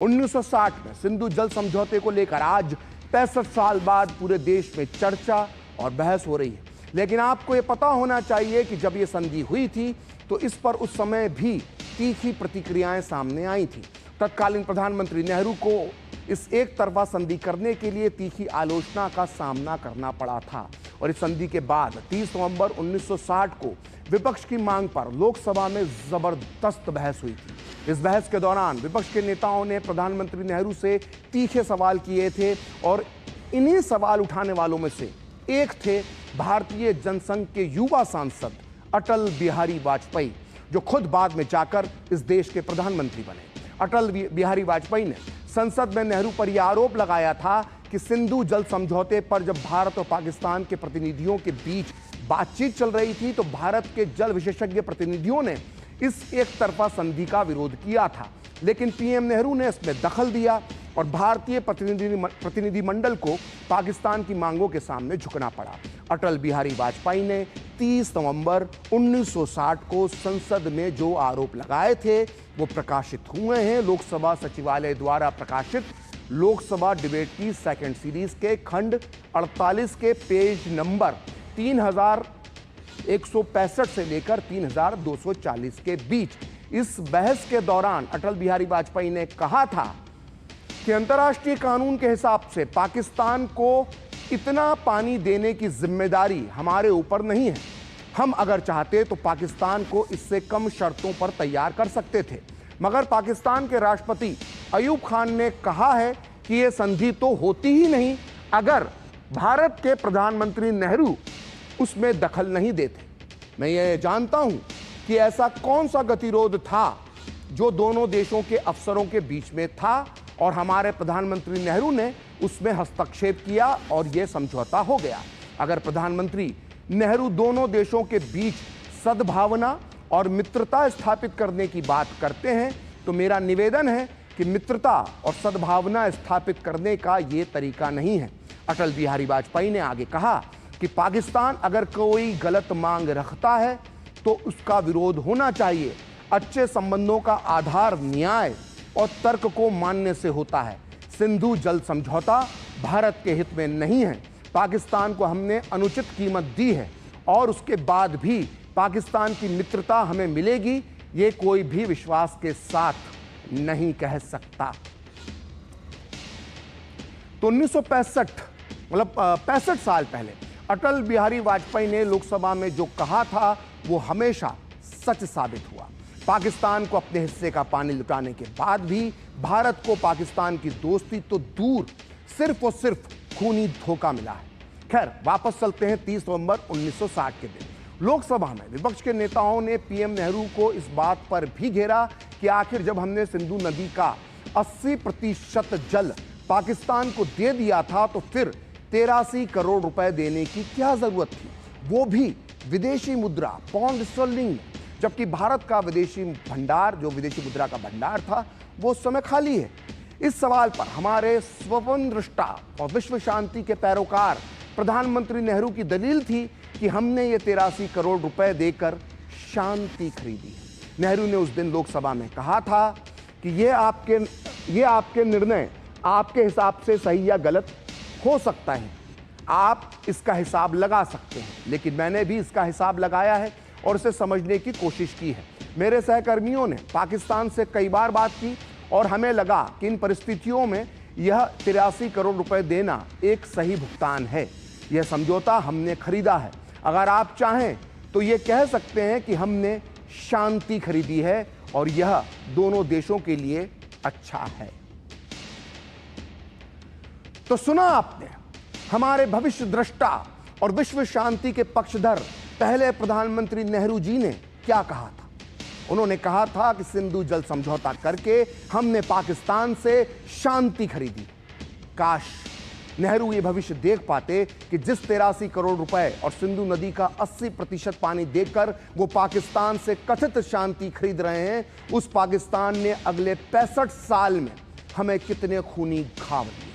1960 में सिंधु जल समझौते को लेकर आज 65 साल बाद पूरे देश में चर्चा और बहस हो रही है। लेकिन आपको यह पता होना चाहिए कि जब यह संधि हुई थी तो इस पर उस समय भी तीखी प्रतिक्रियाएं सामने आई थी। तत्कालीन प्रधानमंत्री नेहरू को इस एक तरफा संधि करने के लिए तीखी आलोचना का सामना करना पड़ा था और इस संधि के बाद 30 नवंबर 1960 को विपक्ष की मांग पर लोकसभा में जबरदस्त बहस हुई थी। इस बहस के दौरान विपक्ष के नेताओं ने प्रधानमंत्री नेहरू से तीखे सवाल किए थे और इन्हीं सवाल उठाने वालों में से एक थे भारतीय जनसंघ के युवा सांसद अटल बिहारी वाजपेयी, जो खुद बाद में जाकर इस देश के प्रधानमंत्री बने। अटल बिहारी वाजपेयी ने संसद में नेहरू पर यह आरोप लगाया था कि सिंधु जल समझौते पर जब भारत और पाकिस्तान के प्रतिनिधियों के बीच बातचीत चल रही थी तो भारत के जल विशेषज्ञ प्रतिनिधियों ने इस एक तरफा संधि का विरोध किया था, लेकिन पीएम नेहरू ने इसमें दखल दिया और भारतीय प्रतिनिधिमंडल को पाकिस्तान की मांगों के सामने झुकना पड़ा। अटल बिहारी वाजपेयी ने 30 नवंबर 1960 को संसद में जो आरोप लगाए थे वो प्रकाशित हुए हैं। लोकसभा सचिवालय द्वारा प्रकाशित लोकसभा डिबेट की सेकंड सीरीज के खंड 48 के पेज नंबर 3165 से लेकर 3240 के बीच इस बहस के दौरान अटल बिहारी वाजपेयी ने कहा था कि अंतर्राष्ट्रीय कानून के हिसाब से पाकिस्तान को इतना पानी देने की जिम्मेदारी हमारे ऊपर नहीं है। हम अगर चाहते तो पाकिस्तान को इससे कम शर्तों पर तैयार कर सकते थे, मगर पाकिस्तान के राष्ट्रपति अयूब खान ने कहा है कि यह संधि तो होती ही नहीं अगर भारत के प्रधानमंत्री नेहरू उसमें दखल नहीं देते। मैं ये जानता हूं कि ऐसा कौन सा गतिरोध था जो दोनों देशों के अफसरों के बीच में था और हमारे प्रधानमंत्री नेहरू ने उसमें हस्तक्षेप किया और यह समझौता हो गया। अगर प्रधानमंत्री नेहरू दोनों देशों के बीच सद्भावना और मित्रता स्थापित करने की बात करते हैं तो मेरा निवेदन है कि मित्रता और सद्भावना स्थापित करने का यह तरीका नहीं है। अटल बिहारी वाजपेयी ने आगे कहा कि पाकिस्तान अगर कोई गलत मांग रखता है तो उसका विरोध होना चाहिए। अच्छे संबंधों का आधार न्याय और तर्क को मानने से होता है। सिंधु जल समझौता भारत के हित में नहीं है। पाकिस्तान को हमने अनुचित कीमत दी है और उसके बाद भी पाकिस्तान की मित्रता हमें मिलेगी, ये कोई भी विश्वास के साथ नहीं कह सकता। तो 1965 मतलब 65 साल पहले अटल बिहारी वाजपेयी ने लोकसभा में जो कहा था वो हमेशा सच साबित हुआ। पाकिस्तान को अपने हिस्से का पानी लुटाने के बाद भी भारत को पाकिस्तान की दोस्ती तो दूर सिर्फ और सिर्फ खूनी धोखा मिला है। खैर, वापस चलते हैं 30 नवंबर 1960 के दिन। लोकसभा में विपक्ष के नेताओं ने पीएम नेहरू को इस बात पर भी घेरा कि आखिर जब हमने सिंधु नदी का 80% जल पाकिस्तान को दे दिया था तो फिर 83 करोड़ रुपए देने की क्या जरूरत थी, वो भी विदेशी मुद्रा पौंड स्टर्लिंग में, जबकि भारत का विदेशी भंडार जो विदेशी मुद्रा का भंडार था वो उस समय खाली है। इस सवाल पर हमारे स्वप्नदृष्टा और विश्व शांति के पैरोकार प्रधानमंत्री नेहरू की दलील थी कि हमने ये 83 करोड़ रुपए देकर शांति खरीदी है। नेहरू ने उस दिन लोकसभा में कहा था कि ये आपके निर्णय आपके हिसाब से सही या गलत हो सकता है, आप इसका हिसाब लगा सकते हैं, लेकिन मैंने भी इसका हिसाब लगाया है और इसे समझने की कोशिश की है। मेरे सहकर्मियों ने पाकिस्तान से कई बार बात की और हमें लगा कि इन परिस्थितियों में यह 83 करोड़ रुपए देना एक सही भुगतान है। यह समझौता हमने खरीदा है। अगर आप चाहें तो यह कह सकते हैं कि हमने शांति खरीदी है और यह दोनों देशों के लिए अच्छा है। तो सुना आपने हमारे भविष्य दृष्टा और विश्व शांति के पक्षधर पहले प्रधानमंत्री नेहरू जी ने क्या कहा था। उन्होंने कहा था कि सिंधु जल समझौता करके हमने पाकिस्तान से शांति खरीदी। काश नेहरू ये भविष्य देख पाते कि जिस 83 करोड़ रुपए और सिंधु नदी का 80% पानी देकर वो पाकिस्तान से कथित शांति खरीद रहे हैं, उस पाकिस्तान ने अगले 65 साल में हमें कितने खूनी घाव दिए।